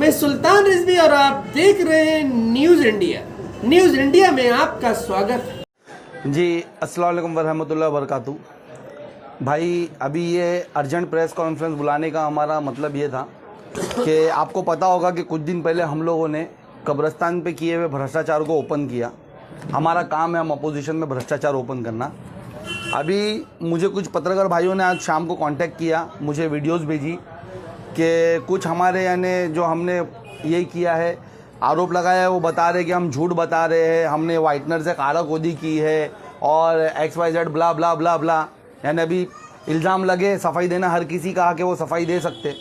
मैं सुल्तान रिजवी और आप देख रहे हैं न्यूज़ इंडिया। न्यूज़ इंडिया में आपका स्वागत है जी। अस्सलाम वालेकुम वरहमतुल्लाहि वबरकातुहू। भाई अभी ये अर्जेंट प्रेस कॉन्फ्रेंस बुलाने का हमारा मतलब ये था कि आपको पता होगा कि कुछ दिन पहले हम लोगों ने कब्रिस्तान पे किए हुए भ्रष्टाचार को ओपन किया। हमारा काम है हम अपोजिशन में भ्रष्टाचार ओपन करना। अभी मुझे कुछ पत्रकार भाइयों ने आज शाम को कांटेक्ट किया, मुझे वीडियोस भेजी कि कुछ हमारे यानी जो हमने यही किया है, आरोप लगाया है, वो बता रहे कि हम झूठ बता रहे हैं, हमने वाइटनर से काला खोदी की है और XYZ ब्ला ब्ला ब्ला ब्ला। यानी अभी इल्ज़ाम लगे, सफाई देना हर किसी कहा कि वो सफाई दे सकते,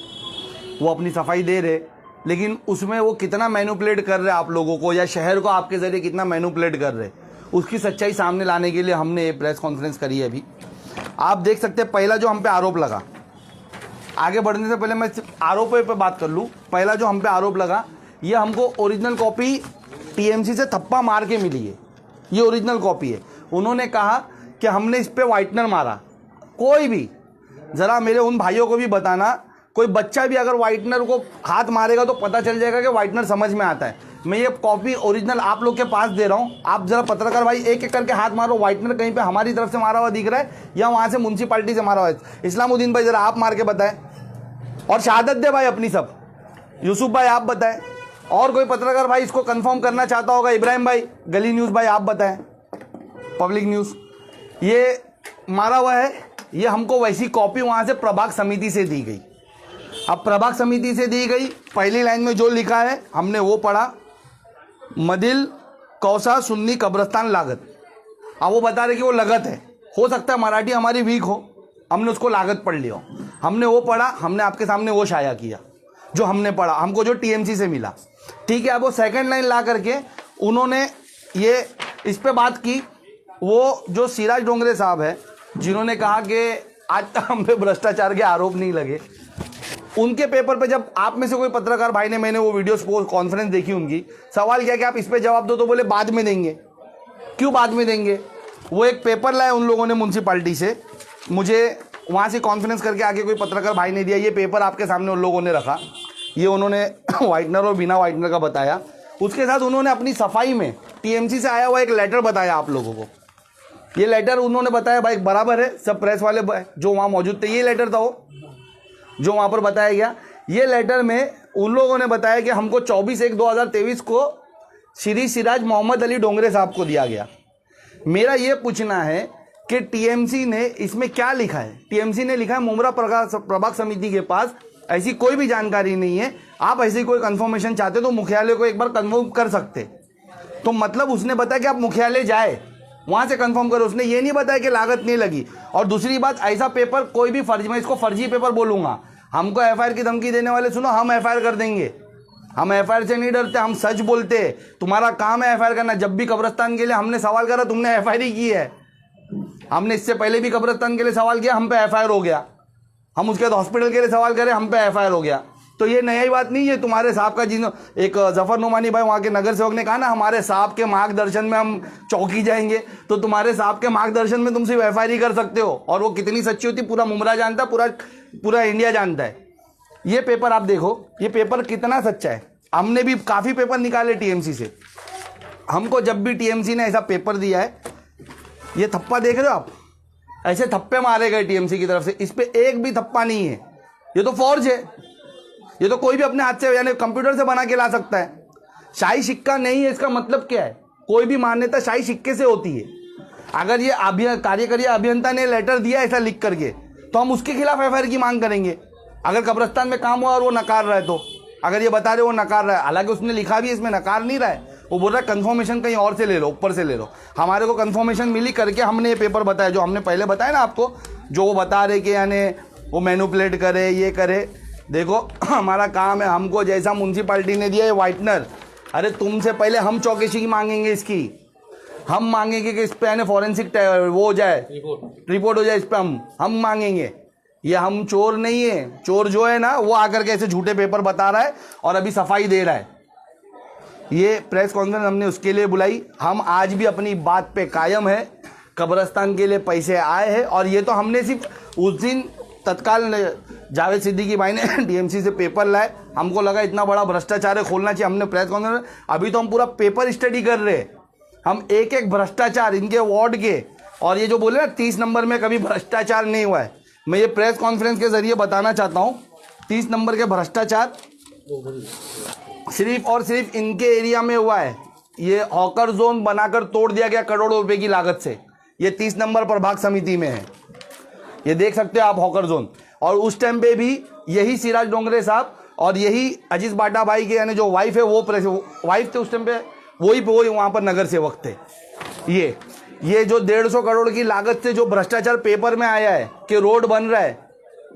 वो अपनी सफाई दे रहे, लेकिन उसमें वो कितना मैनिपुलेट कर रहे आप लोगों को या शहर को आपके ज़रिए कितना मैनिपुलेट कर रहे, उसकी सच्चाई सामने लाने के लिए हमने ये प्रेस कॉन्फ्रेंस करी है। अभी आप देख सकते हैं, पहला जो हम पे आरोप लगा, आगे बढ़ने से पहले मैं सिर्फ आरोपों पे बात कर लूँ। पहला जो हम पे आरोप लगा, ये हमको ओरिजिनल कॉपी TMC से थप्पा मार के मिली है, ये ओरिजिनल कॉपी है। उन्होंने कहा कि हमने इस पे वाइटनर मारा। कोई भी ज़रा मेरे उन भाइयों को भी बताना, कोई बच्चा भी अगर वाइटनर को हाथ मारेगा तो पता चल जाएगा कि वाइटनर समझ में आता है। मैं ये कॉपी ओरिजिनल आप लोग के पास दे रहा हूँ, आप ज़रा पत्रकार भाई एक एक करके हाथ मारो। वाइटनर कहीं पे हमारी तरफ से मारा हुआ दिख रहा है या वहाँ से म्यूनसिपालिटी से मारा हुआ है? इस्लामुद्दीन भाई ज़रा आप मार के बताएं, और शहादत दे भाई अपनी सब। यूसुफ भाई आप बताएं, और कोई पत्रकार भाई इसको कंफर्म करना चाहता होगा? इब्राहिम भाई, गली न्यूज़ भाई आप बताएं, पब्लिक न्यूज़। ये मारा हुआ है, ये हमको वैसी कॉपी वहाँ से प्रभाग समिति से दी गई। अब प्रभाग समिति से दी गई, पहली लाइन में जो लिखा है हमने वो पढ़ा, मदिल कौसा सुन्नी कब्रिस्तान लागत। अब वो बता रहे कि वो लगत है, हो सकता है मराठी हमारी वीक हो, हमने उसको लागत पढ़ लिया। हमने वो पढ़ा, हमने आपके सामने वो शाया किया जो हमने पढ़ा, हमको जो TMC से मिला। ठीक है, अब वो सेकंड लाइन ला करके उन्होंने ये इस पे बात की। वो जो सिराज डोंगरे साहब है, जिन्होंने कहा कि आज तक हम पे भ्रष्टाचार के आरोप नहीं लगे, उनके पेपर पे जब आप में से कोई पत्रकार भाई ने, मैंने वो वीडियोस कॉन्फ्रेंस देखी, उनकी सवाल किया कि आप इस पे जवाब दो, तो बोले बाद में देंगे। क्यों बाद में देंगे? वो एक पेपर लाए उन लोगों ने म्यूनसिपाल्टी से, मुझे वहाँ से कॉन्फ्रेंस करके आगे कोई पत्रकार भाई ने दिया। ये पेपर आपके सामने उन लोगों ने रखा, ये उन्होंने वाइटनर और बिना वाइटनर का बताया। उसके साथ उन्होंने अपनी सफाई में TMC से आया हुआ एक लेटर बताया आप लोगों को। ये लेटर उन्होंने बताया भाई बराबर है, सब प्रेस वाले जो वहाँ मौजूद थे, ये लेटर था वो जो वहाँ पर बताया गया। ये लेटर में उन लोगों ने बताया कि हमको 24/1/2023 को श्री सिराज मोहम्मद अली डोंगरे साहब को दिया गया। मेरा ये पूछना है कि TMC ने इसमें क्या लिखा है? TMC ने लिखा है मुमरा प्रभाग समिति के पास ऐसी कोई भी जानकारी नहीं है। आप ऐसी कोई कंफर्मेशन चाहते तो मुख्यालय को एक बार कंफर्म कर सकते। तो मतलब उसने बताया कि आप मुख्यालय जाए, वहाँ से कंफर्म करो। उसने ये नहीं बताया कि लागत नहीं लगी। और दूसरी बात, ऐसा पेपर कोई भी फर्जी, मैं इसको फर्जी पेपर बोलूँगा। हमको FIR की धमकी देने वाले, सुनो, हम FIR कर देंगे। हम FIR से नहीं डरते, हम सच बोलते। तुम्हारा काम है FIR करना। जब भी कब्रिस्तान के लिए हमने सवाल करा, तुमने FIR ही की है। हमने इससे पहले भी कब्रिस्तान के लिए सवाल किया, हम पे FIR हो गया। हम उसके बाद हॉस्पिटल के लिए सवाल करें, हम पे FIR हो गया। तो ये नई बात नहीं है। तुम्हारे साहब का जिन एक जफर नुमानी भाई वहाँ के नगर सेवक ने कहा ना, हमारे साहब के मार्गदर्शन में हम चौकी जाएंगे, तो तुम्हारे साहब के मार्गदर्शन में तुम सिर्फ FIR ही कर सकते हो। और वो कितनी सच्ची होती पूरा मुमरा जानता है, पूरा इंडिया जानता है। ये पेपर आप देखो, ये पेपर कितना सच्चा है। हमने भी काफ़ी पेपर निकाले TMC से। हमको जब भी TMC ने ऐसा पेपर दिया है, ये थप्पा देख रहे हो आप, ऐसे थप्पे मारे गए TMC की तरफ से। इस पे एक भी थप्पा नहीं है। ये तो फौज है, ये तो कोई भी अपने हाथ से यानी कंप्यूटर से बना के ला सकता है। शाही सिक्का नहीं है, इसका मतलब क्या है? कोई भी मान्यता शाही सिक्के से होती है। अगर ये कार्यकारी अभियंता ने लेटर दिया ऐसा लिख करके, तो हम उसके खिलाफ FIR की मांग करेंगे। अगर कब्रिस्तान में काम हुआ और वो नकार रहा है, तो अगर ये बता रहे वो नकार रहा है, हालांकि उसने लिखा भी इसमें नकार नहीं रहा है, वो बोल रहा है कंफर्मेशन कहीं और से ले लो, ऊपर से ले लो। हमारे को कंफर्मेशन मिली करके हमने ये पेपर बताया, जो हमने पहले बताया ना आपको, जो वो बता रहे कि यानी वो मैनिपुलेट करे, ये करे। देखो हमारा काम है, हमको जैसा म्यूनसिपाल्टी ने दिया है वाइटनर, अरे तुमसे पहले हम चौकसी की मांगेंगे इसकी। हम मांगेंगे कि इस पर यानी फॉरेंसिक वो हो जाए, रिपोर्ट हो जाए, इस पर हम मांगेंगे। ये हम चोर नहीं है। चोर जो है ना, वो आकर के ऐसे झूठे पेपर बता रहा है और अभी सफाई दे रहा है। ये प्रेस कॉन्फ्रेंस हमने उसके लिए बुलाई। हम आज भी अपनी बात पे कायम है। कब्रिस्तान के लिए पैसे आए हैं, और ये तो हमने सिर्फ उस दिन तत्काल जावेद सिद्दीकी भाई ने टीएमसी से पेपर लाए, हमको लगा इतना बड़ा भ्रष्टाचार है, खोलना चाहिए, हमने प्रेस कॉन्फ्रेंस, अभी तो हम पूरा पेपर स्टडी कर रहे हैं, हम एक एक भ्रष्टाचार इनके वार्ड के, और ये जो बोले ना 30 नंबर में कभी भ्रष्टाचार नहीं हुआ है, मैं ये प्रेस कॉन्फ्रेंस के जरिए बताना चाहता हूँ 30 नंबर के भ्रष्टाचार सिर्फ और सिर्फ इनके एरिया में हुआ है। ये हॉकर जोन बनाकर तोड़ दिया गया करोड़ों रुपए की लागत से, ये 30 नंबर प्रभाग समिति में है, ये देख सकते हो आप हॉकर जोन। और उस टाइम पे भी यही सिराज डोंगरे साहब और यही अजीज बाटा भाई के यानी जो वाइफ है वो वाइफ थे उस टाइम पे, वही वहाँ पर नगर सेवक थे। ये जो 150 करोड़ की लागत से जो भ्रष्टाचार पेपर में आया है कि रोड बन रहा है,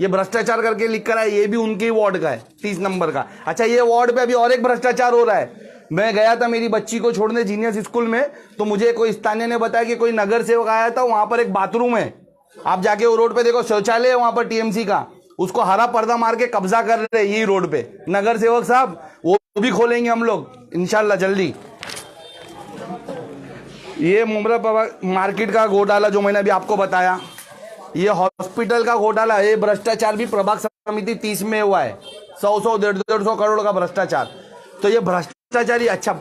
ये भ्रष्टाचार करके लिख कर आया, ये भी उनके ही वार्ड का है 30 नंबर का। अच्छा, ये वार्ड पे अभी और एक भ्रष्टाचार हो रहा है। मैं गया था मेरी बच्ची को छोड़ने जीनियस स्कूल में, तो मुझे कोई स्थानीय ने बताया कि कोई नगर सेवक आया था, वहां पर एक बाथरूम है, आप जाके वो रोड पे देखो, शौचालय है वहां पर टीएमसी का, उसको हरा पर्दा मार के कब्जा कर रहे यही रोड पे नगर सेवक साहब, वो भी खोलेंगे हम लोग इंशाल्लाह जल्दी। ये मुमरा मार्केट का घोटाला जो मैंने अभी आपको बताया, ये हॉस्पिटल का घोटाला, ये भ्रष्टाचार भी प्रभाग समिति 30 में हुआ है, 100 150 करोड़ का भ्रष्टाचार। तो ये भ्रष्टाचारी, अच्छा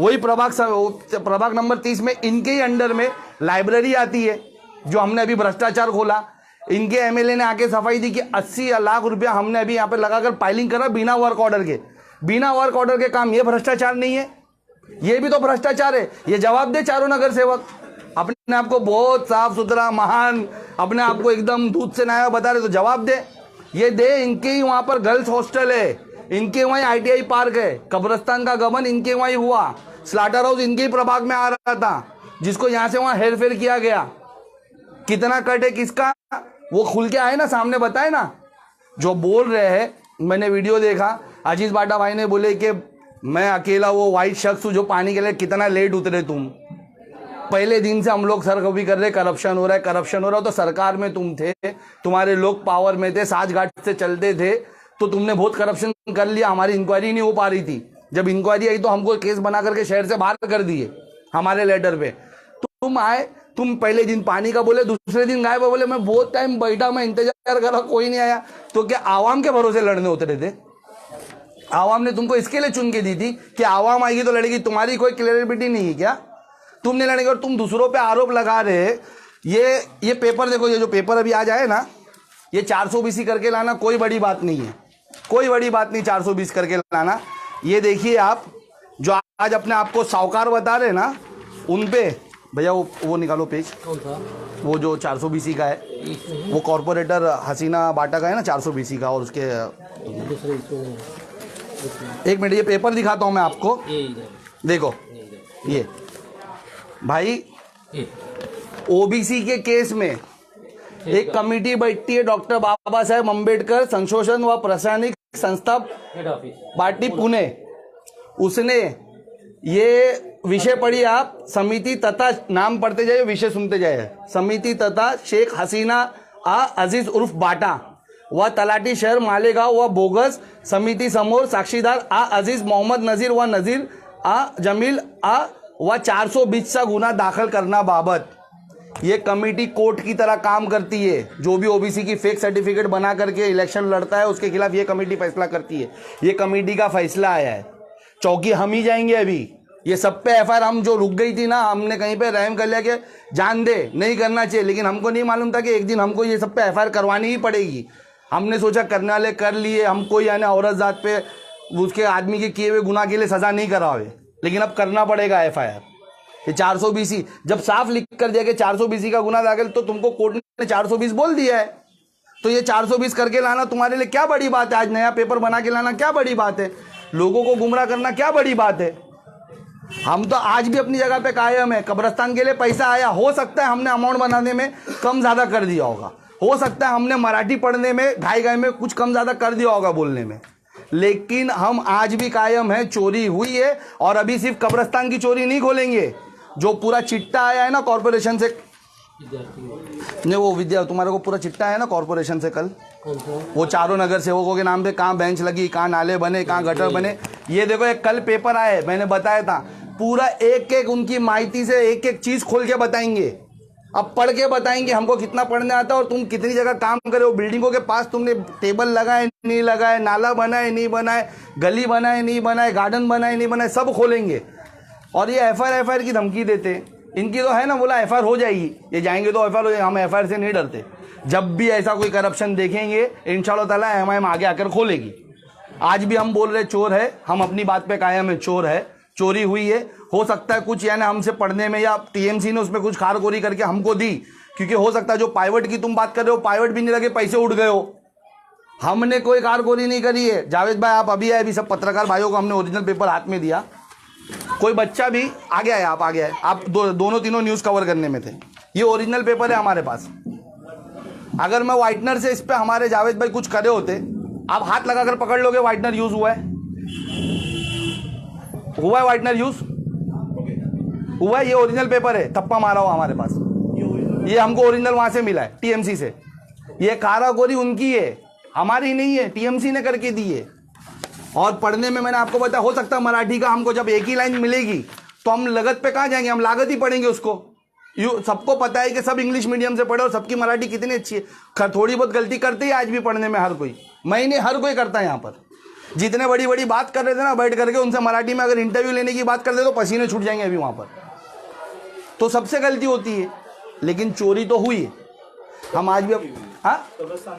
वही प्रभाग नंबर 30 में इनके ही अंडर में लाइब्रेरी आती है, जो हमने अभी भ्रष्टाचार खोला, इनके एमएलए ने आके सफाई दी कि 80 लाख रुपया हमने अभी यहाँ पे लगाकर फाइलिंग करा बिना वर्क ऑर्डर के, बिना वर्क ऑर्डर के काम, ये भ्रष्टाचार नहीं है? ये भी तो भ्रष्टाचार है। ये जवाब दे चारों नगर सेवक, अपने आप को बहुत साफ सुथरा महान, अपने आप को एकदम दूध से नया बता रहे, तो जवाब दे, ये दे। इनके ही वहां पर गर्ल्स हॉस्टल है, इनके वहीं आईटीआई पार्क है, कब्रस्तान का गबन इनके वहीं हुआ, स्लाटर हाउस इनके ही प्रभाग में आ रहा था, जिसको यहां से वहां हेर फेर किया गया। कितना कट है किसका, वो खुल के आए ना, सामने बताए ना। जो बोल रहे हैं, मैंने वीडियो देखा, अजीज बाटा भाई ने बोले कि मैं अकेला वो वाइट शख्स हूं जो पानी के लिए, कितना लेट उतरे तुम। पहले दिन से हम लोग सरकबी कर रहे, करप्शन हो रहा है, करप्शन हो रहा है। तो सरकार में तुम थे, तुम्हारे लोग पावर में थे, साठगांठ से चलते थे, तो तुमने बहुत करप्शन कर लिया। हमारी इंक्वायरी नहीं हो पा रही थी, जब इंक्वायरी आई तो हमको केस बना करके शहर से बाहर कर दिए हमारे लेटर पे। तुम आए, तुम पहले दिन पानी का बोले, दूसरे दिन गायब बोले, मैं बहुत टाइम बैठा, मैं इंतजार कर रहा, कोई नहीं आया। तो क्या आवाम के भरोसे लड़ने उतरे थे? आवाम ने तुमको इसके लिए चुन के दी थी कि आवाम आएगी तो लड़ेगी, तुम्हारी कोई क्लियरिटी नहीं है क्या? तुमने लड़ेंगे और तुम दूसरों पे आरोप लगा रहे। ये पेपर देखो, ये जो पेपर अभी आज आए ना, ये 420 करके लाना कोई बड़ी बात नहीं है, कोई बड़ी बात नहीं 420 करके लाना। ये देखिए आप, जो आज अपने आप को साहूकार बता रहे ना, उन पे भैया वो निकालो पेज, वो जो 420 का है, वो कॉर्पोरेटर हसीना बाटा का है ना 420 का, और उसके एक मिनट, ये पेपर दिखाता हूं मैं आपको, देखो ये भाई, ओबीसी के केस में एक कमेटी बैठती है, डॉक्टर बाबा साहेब अम्बेडकर संशोधन व प्रशासनिक संस्था पार्टी पुणे, उसने ये विषय पढ़ी आप, समिति तथा, नाम पढ़ते जाइए, विषय सुनते जाइए, समिति तथा शेख हसीना अजीज उर्फ बाटा व तलाटी शहर मालेगांव व बोगस समिती समोर साक्षीदार अजीज मोहम्मद नजीर व नजीर जमील व 420 चा गुन्हा दाखल करना बाबत। ये कमेटी कोर्ट की तरह काम करती है, जो भी ओबीसी की फेक सर्टिफिकेट बना करके इलेक्शन लड़ता है उसके खिलाफ ये कमेटी फैसला करती है। ये कमेटी का फैसला आया है, चौकी हम ही जाएंगे अभी। ये सब पे एफआईआर हम जो रुक गई थी ना, हमने कहीं पे रहम कर लिया कि जान दे, नहीं करना चाहिए, लेकिन हमको नहीं मालूम था कि एक दिन हमको ये सब पे एफआईआर करवानी ही पड़ेगी। हमने सोचा करने वाले कर लिए, हमको यानी औरत जात पे उसके आदमी के किए हुए गुनाह के लिए सजा नहीं करावे, लेकिन अब करना पड़ेगा एफआईआर। ये 420 जब साफ लिख कर दिया कि 420 का गुना दाखिल, तो तुमको कोर्ट ने 420 बोल दिया है, तो ये 420 करके लाना तुम्हारे लिए क्या बड़ी बात है? आज नया पेपर बना के लाना क्या बड़ी बात है? लोगों को गुमराह करना क्या बड़ी बात है? हम तो आज भी अपनी जगह पे कायम है। कब्रस्तान के लिए पैसा आया, हो सकता है हमने अमाउंट बनाने में कम ज्यादा कर दिया होगा, हो सकता है हमने मराठी पढ़ने में घाई में कुछ कम ज्यादा कर दिया होगा बोलने में, लेकिन हम आज भी कायम है। चोरी हुई है, और अभी सिर्फ कब्रस्तान की चोरी नहीं खोलेंगे, जो पूरा चिट्टा आया है ना कॉर्पोरेशन से, नहीं वो विद्या, तुम्हारे को पूरा चिट्टा है ना कॉर्पोरेशन से कल, वो चारों नगर सेवकों के नाम पे कहाँ बेंच लगी, कहाँ नाले बने, कहाँ गटर बने, ये देखो एक कल पेपर आए, मैंने बताया था, पूरा एक एक उनकी माहिती से एक एक चीज खोल के बताएंगे। अब पढ़ के बताएंगे हमको कितना पढ़ने आता है और तुम कितनी जगह काम करे हो। बिल्डिंगों के पास तुमने टेबल लगाए नहीं लगाए, नाला बनाए नहीं बनाए, गली बनाए नहीं बनाए, गार्डन बनाए नहीं बनाए, सब खोलेंगे। और ये एफआईआर की धमकी देते। इनकी तो है ना, बोला एफआईआर हो जाएगी, ये जाएंगे तो एफआईआर हो जाएगी। हम एफआईआर से नहीं डरते। जब भी ऐसा कोई करप्शन देखेंगे इंशाल्लाह ताला एमआईएम आगे आकर खोलेगी। आज भी हम बोल रहे चोर है, हम अपनी बात पे कायम है, चोर है, चोरी हुई है। हो सकता है कुछ यानी हमसे पढ़ने में या टीएमसी ने उसमें कुछ खारखोरी करके हमको दी, क्योंकि हो सकता है जो पाइवट की तुम बात कर रहे हो, पाइवट भी नहीं लगे, पैसे उड़ गए हो। हमने कोई खारखोरी नहीं करी है। जावेद भाई आप अभी आए, अभी सब पत्रकार भाइयों को हमने ओरिजिनल पेपर हाथ में दिया। कोई बच्चा भी आगे आया, आप आगे आए, आप दोनों तीनों न्यूज़ कवर करने में थे। ये ओरिजिनल पेपर है हमारे पास। अगर मैं व्हाइटनर से इस पर हमारे जावेद भाई कुछ करे होते, आप हाथ लगाकर पकड़ लोगे व्हाइटनर यूज हुआ है, हुआ है व्हाइटनर यूज हुआ है। ये ओरिजिनल पेपर है, थप्पा मारा हुआ हमारे पास। ये हमको ओरिजिनल वहां से मिला है, टीएमसी से। ये कारागोरी उनकी है, हमारी नहीं है, टीएमसी ने करके दी है। और पढ़ने में मैंने आपको बताया, हो सकता है मराठी का हमको जब एक ही लाइन मिलेगी तो हम लगत पे कहाँ जाएंगे, हम लागत ही पढ़ेंगे उसको। सबको पता है कि सब इंग्लिश मीडियम से पढ़े और सबकी मराठी कितनी अच्छी है। थोड़ी बहुत गलती करते ही आज भी पढ़ने में हर कोई, मैं नहीं, हर कोई करता है। यहाँ पर जितने बड़ी बड़ी बात कर रहे थे ना बैठ करके, उनसे मराठी में अगर इंटरव्यू लेने की बात करते तो पसीने छूट जाएंगे अभी वहाँ पर। तो सबसे गलती होती है, लेकिन चोरी तो हुई है। हम आज भी हाँ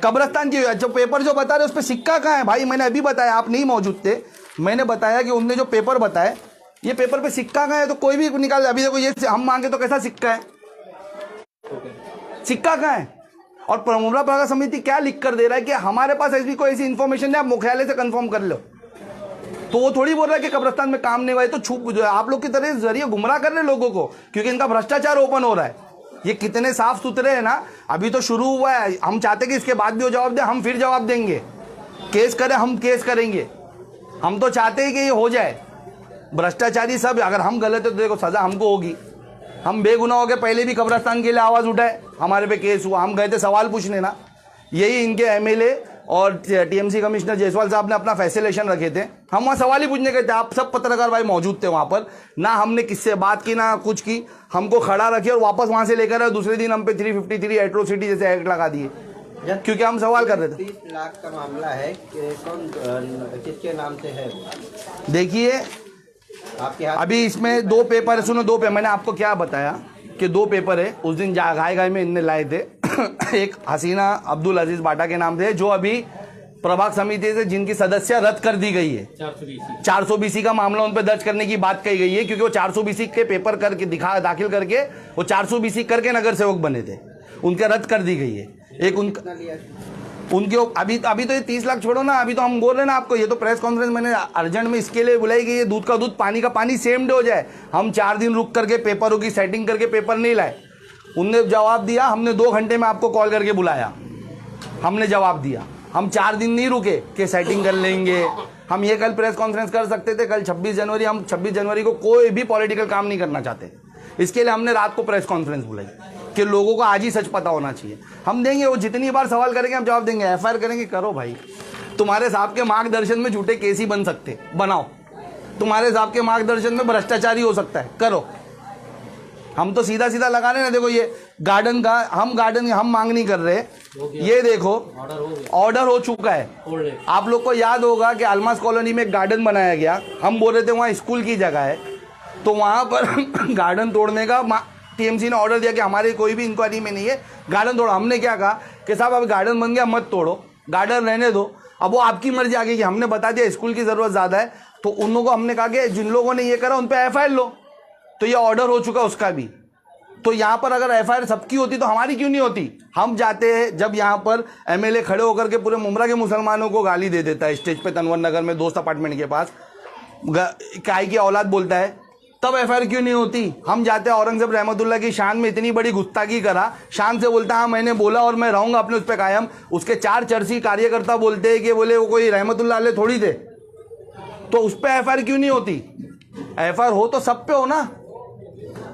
कब्रस्तान की जो पेपर जो बता रहे उस पर सिक्का कहाँ है भाई? मैंने अभी बताया, आप नहीं मौजूद थे, मैंने बताया कि उनने जो पेपर बताए, ये पेपर पे सिक्का कहाँ है? तो कोई भी निकाल। अभी देखो ये हम मांगे तो कैसा सिक्का है, सिक्का कहाँ है? और मुमरा प्रगा समिति क्या लिख कर दे रहा है कि हमारे पास ऐसी कोई ऐसी इन्फॉर्मेशन है, आप मुख्यालय से कंफर्म कर लो। तो वो थोड़ी बोल रहा है कि कब्रस्तान में काम नहीं हुआ है। तो छुप जो है आप लोग की तरह जरिए गुमराह कर रहे लोगों को, क्योंकि इनका भ्रष्टाचार ओपन हो रहा है। ये कितने साफ सुथरे हैं ना, अभी तो शुरू हुआ है। हम चाहते कि इसके बाद भी वो जवाब दे, हम फिर जवाब देंगे। केस करें, हम केस करेंगे। हम तो चाहते हैं कि ये हो जाए। भ्रष्टाचारी सब, अगर हम गलत है तो देखो सजा हमको होगी। हम बेगुनाह हो गए, पहले भी कब्रस्तान के लिए आवाज़ उठाए, हमारे पे केस हुआ, हम गए थे सवाल पूछने ना। यही इनके एमएलए और टीएमसी कमिश्नर जायसवाल साहब ने अपना फैसिलेशन रखे थे, हम वहाँ सवाल ही पूछने गए थे। आप सब पत्रकार भाई मौजूद थे वहाँ पर, ना हमने किससे बात की ना कुछ की। हमको खड़ा रखे और वापस वहाँ से लेकर आए। दूसरे दिन हम पे 353 एट्रोसिटी जैसे एक्ट लगा दिए, क्योंकि हम सवाल कर रहे थे। 30 लाख का मामला है, कौन किसके नाम से है? देखिए आपके हाथ अभी इसमें 2 पेपर है, सुनो 2 पेपर। मैंने आपको क्या बताया कि 2 पेपर है। उस दिन गाय गाय में इनने लाए थे एक हसीना अब्दुल अजीज बाटा के नाम से, जो अभी प्रभाग समिति से जिनकी सदस्य रद्द कर दी गई है। 420 का मामला उन पर दर्ज करने की बात कही गई है, क्योंकि वो 420 के पेपर करके दाखिल करके वो 420 करके नगर सेवक बने थे, उनके रद्द कर दी गई है। एक उनके अभी तो ये 30 लाख छोड़ो ना, अभी तो हम बोल रहे हैं ना आपको, ये तो प्रेस कॉन्फ्रेंस मैंने अर्जेंट में इसके लिए बुलाई कि ये दूध का दूध पानी का पानी सेम डे हो जाए। हम 4 दिन रुक करके पेपरों की सेटिंग करके पेपर नहीं लाए। उनने जवाब दिया, हमने 2 घंटे में आपको कॉल करके बुलाया, हमने जवाब दिया। हम 4 दिन नहीं रुके कि सेटिंग कर लेंगे। हम ये कल प्रेस कॉन्फ्रेंस कर सकते थे, कल 26 जनवरी, हम 26 जनवरी को कोई भी पॉलिटिकल काम नहीं करना चाहते। इसके लिए हमने रात को प्रेस कॉन्फ्रेंस बुलाई कि लोगों को आज ही सच पता होना चाहिए। हम देंगे, वो जितनी बार सवाल करेंगे हम जवाब देंगे। एफआईआर करेंगे, करो भाई। तुम्हारे साहब के मार्गदर्शन में झूठे केस ही बन सकते, बनाओ। तुम्हारे साहब के मार्गदर्शन में भ्रष्टाचारी हो सकता है, करो। हम तो सीधा सीधा लगा रहे ना। देखो ये गार्डन का, हम मांग नहीं कर रहे। ये देखो ऑर्डर हो चुका है। आप लोग को याद होगा कि अलमास कॉलोनी में एक गार्डन बनाया गया। हम बोल रहे थे वहाँ स्कूल की जगह है, तो वहाँ पर गार्डन तोड़ने का टीएमसी ने ऑर्डर दिया कि हमारी कोई भी इंक्वायरी में नहीं है, गार्डन तोड़ो। हमने क्या कहा कि साहब अब गार्डन बन गया, मत तोड़ो, गार्डन रहने दो। अब वो आपकी मर्जी आ गई कि हमने बता दिया स्कूल की ज़रूरत ज़्यादा है, तो उन लोगों को हमने कहा कि जिन लोगों ने ये करा उन पर एफआईआर लो। तो ये ऑर्डर हो चुका उसका भी। तो यहाँ पर अगर एफआईआर सबकी होती तो हमारी क्यों नहीं होती? हम जाते हैं जब यहाँ पर एमएलए खड़े होकर के पूरे मुमरा के मुसलमानों को गाली दे देता है स्टेज पे, तनवर नगर में दोस्त अपार्टमेंट के पास, काय की औलाद बोलता है, तब एफआईआर क्यों नहीं होती? हम जाते हैं औरंगजेब रहमतुल्लाह की शान में इतनी बड़ी गुस्ताखी करा, शान से बोलता हाँ मैंने बोला और मैं रहूँगा अपने उस पर कायम। उसके 4 चर्ची कार्यकर्ता बोलते हैं कि बोले वो कोई रहमतुल्लाह अलैह थोड़ी थे, तो उस पर एफआईआर क्यों नहीं होती? एफआईआर हो तो सब पे हो ना।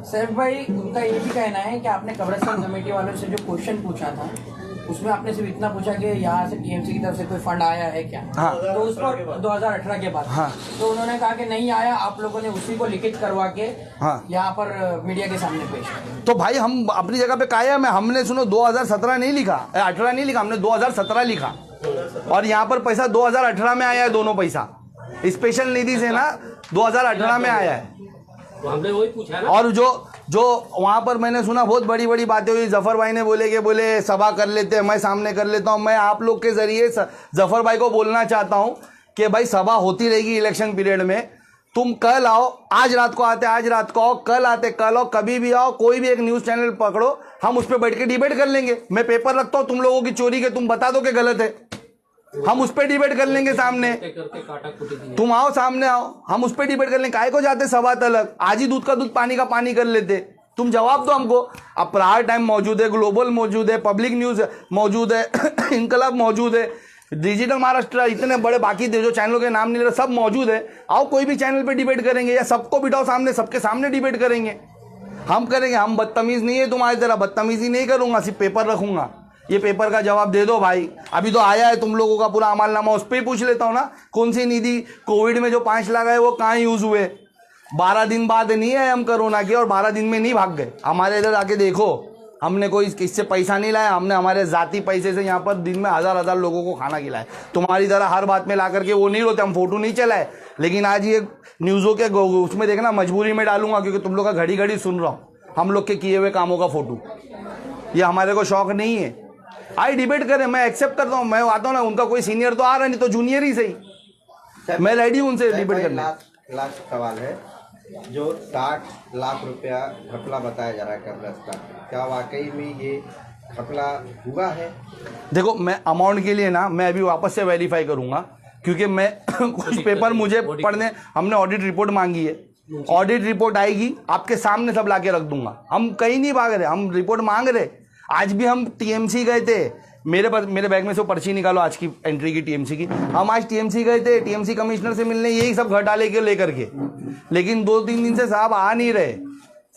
सैफ भाई, उनका ये भी कहना है कि आपने कब्रिस्तान कमेटी वालों से जो क्वेश्चन पूछा था उसमें आपने सिर्फ इतना पूछा कि यहाँ से टीएमसी की तरफ से कोई फंड आया है क्या। हाँ। तो उस पर 2018 के बाद हाँ। तो उन्होंने कहा कि नहीं आया, आप लोगों ने उसी को लिखित करवा के हाँ। यहाँ पर मीडिया के सामने पेश किया। तो भाई हम अपनी जगह पे कायम है। हमने सुनो 2017 नहीं लिखा, 18 नहीं लिखा, हमने 2017 लिखा। और यहाँ पर पैसा 2018 में आया है, दोनों पैसा स्पेशल निधि से ना 2018 में आया है। तो हमने वही पूछा ना। और जो वहां पर मैंने सुना बहुत बड़ी बड़ी बातें हुई। जफर भाई ने बोले सभा कर लेते हैं, मैं सामने कर लेता हूं। मैं आप लोग के जरिए जफर भाई को बोलना चाहता हूं कि भाई सभा होती रहेगी इलेक्शन पीरियड में। तुम कल आओ, आज रात को आते, आज रात को आओ, कल आते कल आओ, कभी भी आओ, कोई भी एक न्यूज चैनल पकड़ो, हम उस पर बैठ के डिबेट कर लेंगे। मैं पेपर रखता हूं तुम लोगों की चोरी के, तुम बता दो कि गलत है, हम उस पर डिबेट कर लेंगे सामने। तुम आओ, सामने आओ, हम उस पर डिबेट कर लेंगे। काहे को जाते सभा तलक, आज ही दूध का दूध पानी का पानी कर लेते। तुम जवाब दो हमको। अब प्रायर टाइम मौजूद है, ग्लोबल मौजूद है, पब्लिक न्यूज मौजूद है, इनकलाब मौजूद है, डिजिटल महाराष्ट्र, इतने बड़े बाकी जो चैनलों के नाम नहीं ले रहे सब मौजूद है। आओ कोई भी चैनल पे डिबेट करेंगे, या सबको बिठाओ सामने, सबके सामने डिबेट करेंगे। हम करेंगे, हम बदतमीज नहीं है तुम्हारी तरह, बदतमीजी नहीं करूंगा, सिर्फ पेपर रखूंगा। ये पेपर का जवाब दे दो भाई। अभी तो आया है तुम लोगों का पूरा अमालनामा, उस पर ही पूछ लेता हूँ ना, कौन सी निधि कोविड में जो 5 लाख है वो कहाँ यूज हुए। 12 दिन बाद नहीं आए हम कोरोना के, और 12 दिन में नहीं भाग गए। हमारे इधर आके देखो, हमने कोई किससे पैसा नहीं लाया, हमने हमारे जाती पैसे से यहाँ पर दिन में 1000 लोगों को खाना खिलाया। तुम्हारी तरह हर बात में ला करके वो नहीं रोते, हम फोटो नहीं चलाए। लेकिन आज ये न्यूज़ों के उसमें देखना मजबूरी में डालूंगा, क्योंकि तुम लोग का घड़ी घड़ी सुन रहा हूँ हम लोग के किए हुए कामों का फोटो। ये हमारे को शौक नहीं है। आई डिबेट करें, मैं एक्सेप्ट करता हूँ, मैं आता हूँ ना, उनका कोई सीनियर तो आ रहा नहीं तो जूनियर ही सही, मैं रेडी हूँ उनसे डिबेट करने। लास्ट सवाल है, जो 60 लाख रुपया घपला बताया जा रहा है कब्रिस्तान, क्या वाकई में ये घपला हुआ है? देखो, मैं अमाउंट के लिए ना मैं अभी वापस से वेरीफाई करूंगा, क्योंकि मैं कुछ पेपर मुझे पढ़ने, हमने ऑडिट रिपोर्ट मांगी है, ऑडिट रिपोर्ट आएगी आपके सामने सब लाके रख दूंगा। हम कहीं नहीं भाग रहे, हम रिपोर्ट मांग रहे। आज भी हम टीएमसी गए थे, मेरे बैग में से पर्ची निकालो आज की एंट्री की टीएमसी की। हम आज टीएमसी गए थे, टीएमसी कमिश्नर से मिलने, यही सब घोटाले के लेकर के। लेकिन 2-3 दिन से साहब आ नहीं रहे।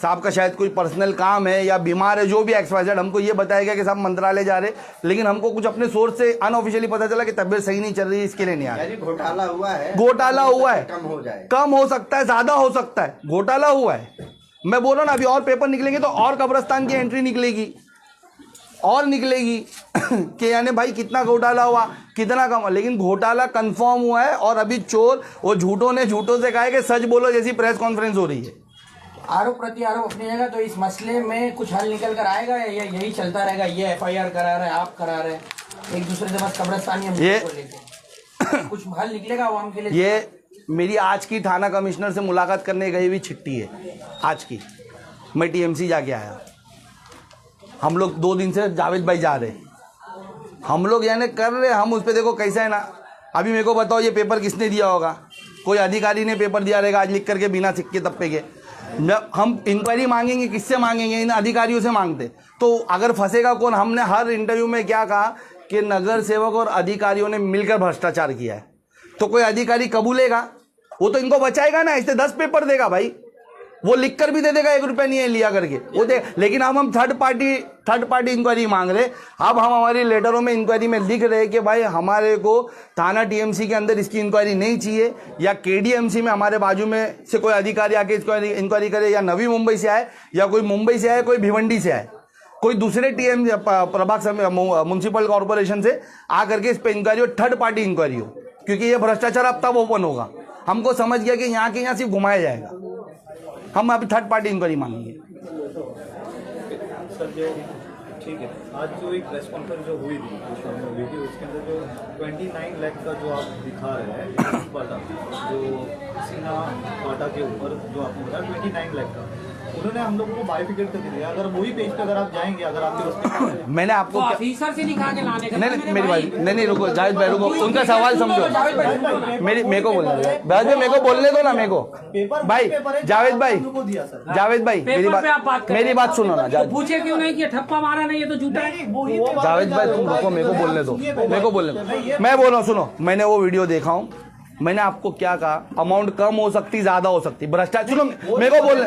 साहब का शायद कोई पर्सनल काम है या बीमार है, जो भी XYZ। हमको ये बताया गया कि साहब मंत्रालय जा रहे, लेकिन हमको कुछ अपने सोर्स से अनऑफिशियली पता चला कि तबीयत सही नहीं चल रही, इसके लिए नहीं आ रहे। घोटाला हुआ है, घोटाला हुआ है, कम हो जाए, कम हो सकता है, ज्यादा हो सकता है, घोटाला हुआ है। मैं बोल रहा हूँ ना, अभी और पेपर निकलेंगे तो और कब्रिस्तान की एंट्री निकलेगी और निकलेगी कि यानी भाई कितना घोटाला हुआ, कितना कम। लेकिन घोटाला कंफर्म हुआ है, और अभी चोर वो झूठों ने झूठों से कहा है कि सच बोलो जैसी प्रेस कॉन्फ्रेंस हो रही है। आरोप प्रति आरोप अपनी जगह, तो इस मसले में कुछ हल निकल कर आएगा या यही चलता रहेगा? ये FIR करा रहे हैं, आप करा रहे हैं, एक दूसरे से बस कब्रिस्तान लेके कुछ हल निकलेगा आवाम के लिए? ये मेरी आज की थाना कमिश्नर से मुलाकात करने गई हुई चिट्ठी है आज की। मैं TMC जाके आया, हम लोग 2 दिन से जावेद भाई जा रहे, हम लोग यानी कर रहे, हम उस पर देखो कैसा है ना। अभी मेरे को बताओ ये पेपर किसने दिया होगा? कोई अधिकारी ने पेपर दिया रहेगा आज लिख करके बिना सिक्के तप्पे के। हम इंक्वायरी मांगेंगे, किससे मांगेंगे? इन अधिकारियों से मांगते। तो अगर फंसेगा कौन? हमने हर इंटरव्यू में क्या कहा कि नगर सेवक और अधिकारियों ने मिलकर भ्रष्टाचार किया है। तो कोई अधिकारी कबूलेगा? वो तो इनको बचाएगा ना, इससे 10 पेपर देगा भाई, वो लिख कर भी दे देगा 1 रुपया नहीं है लिया करके वो दे। लेकिन अब हम थर्ड पार्टी इंक्वायरी मांग रहे। अब हम हमारी लेटरों में इंक्वायरी में लिख रहे कि भाई हमारे को थाना TMC के अंदर इसकी इंक्वायरी नहीं चाहिए, या KDMC में हमारे बाजू में से कोई अधिकारी आके इंक्वायरी करे, या नवी मुंबई से आए, या कोई मुंबई से आए, कोई भिवंडी से आए, कोई दूसरे प्रभाग म्यूनसिपल कॉर्पोरेशन से आकर के इस पर इंक्वायरी हो, थर्ड पार्टी इंक्वायरी हो। क्योंकि ये भ्रष्टाचार अब तब ओपन होगा। हमको समझ गया कि यहाँ के यहाँ सिर्फ घुमाया जाएगा। हम अभी थर्ड पार्टी इंक्वायरी मांगेंगे। सर जो ठीक है, आज जो एक प्रेस कॉन्फ्रेंस जो हुई थी उसके अंदर जो 29 लाख का जो आप दिखा रहे हैं जो सीना बाटा के ऊपर जो आपने बताया 29 लाख का, उन्होंने हम लोगों को बाइफिकेट करके दिया। अगर वही पेज पे अगर आप जाएंगे, अगर आपके उस मैंने आपको ऑफिसर से दिखा के लाने का नहीं मेरी भाई नहीं रुको जावेद भाई रुको, उनका सवाल समझो। मेरे को बोलने दो भाई, मेरे को बोलने दो ना, मेरे को भाई जावेद भाई मेरी बात सुनो ना। पूछे क्यों नहीं कि ठप्पा मारा नहीं, ये तो झूठा है। जावेद भाई तुम रुको, मेरे को बोलने दो, मैं बोल रहा हूँ सुनो। मैंने वो वीडियो देखा हूँ, मैंने आपको क्या कहा, अमाउंट कम हो सकती, ज्यादा हो सकती, भ्रष्टाचार। सुनो मेरे को बोलने,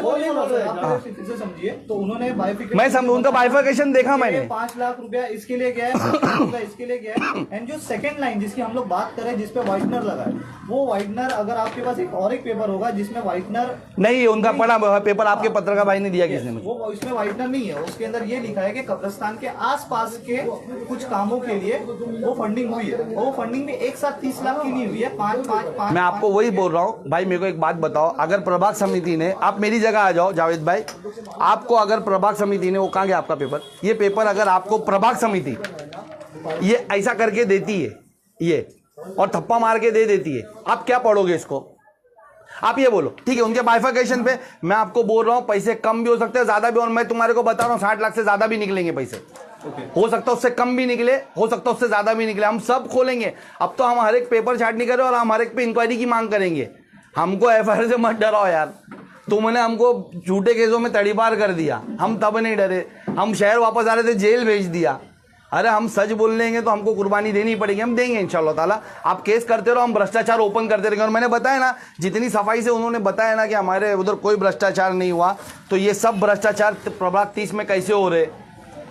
फिर समझिए तो उन्होंने बाइफिकेशन, मैं समझ, उनका बाइफिकेशन देखा मैंने, 5 लाख रुपया इसके लिए गया है, 5 लाख रुपया इसके लिए गया है। एंड जो सेकंड लाइन जिसकी हम लोग बात कर रहे हैं, जिसपे व्हाइटनर लगा है, वो व्हाइटनर अगर आपके पास एक और एक पेपर होगा जिसमें व्हाइटनर नहीं, उनका पढ़ा पेपर आपके पत्रकार भाई ने दिया किसने मुझे? वो इसमें व्हाइटनर नहीं है, उसके अंदर ये लिखा है कि कब्रिस्तान के आसपास के कुछ कामों के लिए वो फंडिंग हुई है, वो फंडिंग भी एक साथ 30 लाख की नहीं हुई है, 5 मैं आपको वही बोल रहा हूँ भाई। मेरे को एक बात बताओ, अगर प्रभाग समिति ने, आप मेरी जगह आ जाओ जावेद भाई, आपको अगर प्रभाग समिति ने, वो कहाँ गया आपका पेपर, ये पेपर अगर आपको प्रभाग समिति ये ऐसा करके देती है ये, और थप्पा मार के दे देती है, आप क्या पढ़ोगे इसको? आप ये बोलो, ठीक है। उनके बाइफिकेशन पे मैं आपको बोल रहा हूँ, पैसे कम भी हो सकते हैं, ज्यादा भी, और मैं तुम्हारे को बता रहा हूँ 60 लाख से ज्यादा भी निकलेंगे पैसे। हो सकता है उससे कम भी निकले, हो सकता है उससे ज्यादा भी निकले, हम सब खोलेंगे। अब तो हम हर एक पेपर छाट नहीं कर रहे और हम हर एक पे इंक्वायरी की मांग करेंगे। हमको एफआईआर से मत डराओ यार, तुमने हमको झूठे केसों में तड़ीपार कर दिया, हम तब नहीं डरे, हम शहर वापस आ रहे थे, जेल भेज दिया। अरे हम सच बोल लेंगे तो हमको कुर्बानी देनी पड़ेगी, हम देंगे इंशाल्लाह ताला। आप केस करते रहो, हम भ्रष्टाचार ओपन करते रहेंगे। और मैंने बताया ना, जितनी सफाई से उन्होंने बताया ना कि हमारे उधर कोई भ्रष्टाचार नहीं हुआ, तो ये सब भ्रष्टाचार प्रभाग 30 में कैसे हो रहे?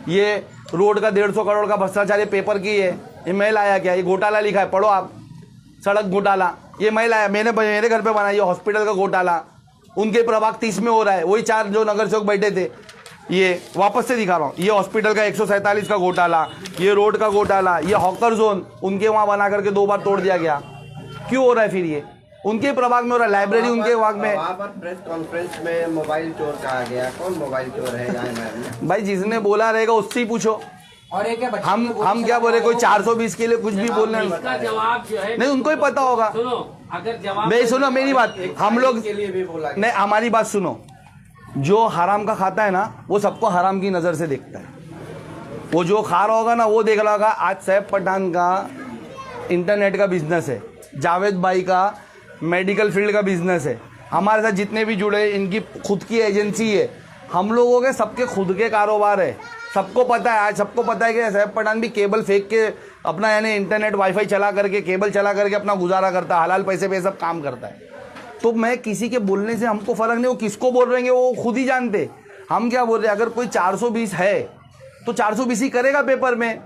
ये रोड का 150 करोड़ का भ्रष्टाचार, ये पेपर की है, ये मैं लाया क्या? ये घोटाला लिखा है, पढ़ो आप, सड़क घोटाला, ये मैं लाया, मैंने मेरे घर पे बनाई। ये हॉस्पिटल का घोटाला उनके प्रभाग 30 में हो रहा है, वही 4 जो नगर सेवक बैठे थे। ये वापस से दिखा रहा हूँ, ये हॉस्पिटल का 147 का घोटाला, ये रोड का घोटाला, ये हॉकर जोन उनके वहां बना करके 2 बार तोड़ दिया गया। क्यों हो रहा है फिर? ये उनके प्रभाग में हो रहा है, लाइब्रेरी उनके भाग में। वहाँ पर प्रेस कॉन्फ्रेंस में मोबाइल चोर कहा गया, कौन मोबाइल चोर है यहाँ? भाई जिसने बोला रहेगा उससे ही पूछो। और एक है हम क्या बोले, कोई 420 के लिए कुछ भी बोलना है, इसका जवाब जो है, नहीं उनको ही पता होगा। सुनो, अगर जवाब नहीं सुनो मेरी बात, हम लोग के लिए भी बोला गया। नहीं, हमारी बात सुनो। जो हराम का खाता है ना, वो सबको हराम की नजर से देखता है। वो जो खा रहा होगा ना, वो देख रहा होगा। आज सैफ पठान का इंटरनेट का बिजनेस है, जावेद भाई का मेडिकल फील्ड का बिजनेस है, हमारे साथ जितने भी जुड़े इनकी खुद की एजेंसी है, हम लोगों के सबके खुद के कारोबार है। सबको पता है, आज सबको पता है कि सैफ पठान भी केबल फेंक के अपना, यानी इंटरनेट वाईफाई चला करके, केबल चला करके अपना गुजारा करता है, हलाल पैसे पे सब काम करता है। तो मैं किसी के बोलने से हमको फर्क नहीं, वो किसको बोल रहे हैं वो खुद ही जानते। हम क्या बोल रहे हैं, अगर कोई 420 है तो 420 ही करेगा पेपर में।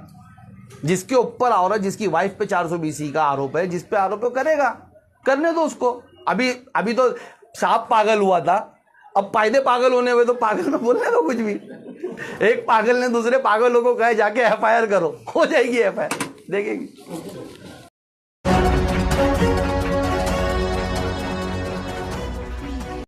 जिसके ऊपर औरत, जिसकी वाइफ पे 420 का आरोप है, जिस पे आरोप है करेगा, करने दो उसको। अभी तो सांप पागल हुआ था, अब पायदे पागल होने हुए, तो पागल में बोलने दो कुछ भी। एक पागल ने दूसरे पागलों को कहे जाके एफआईआर करो, हो जाएगी एफआईआर, देखेगी।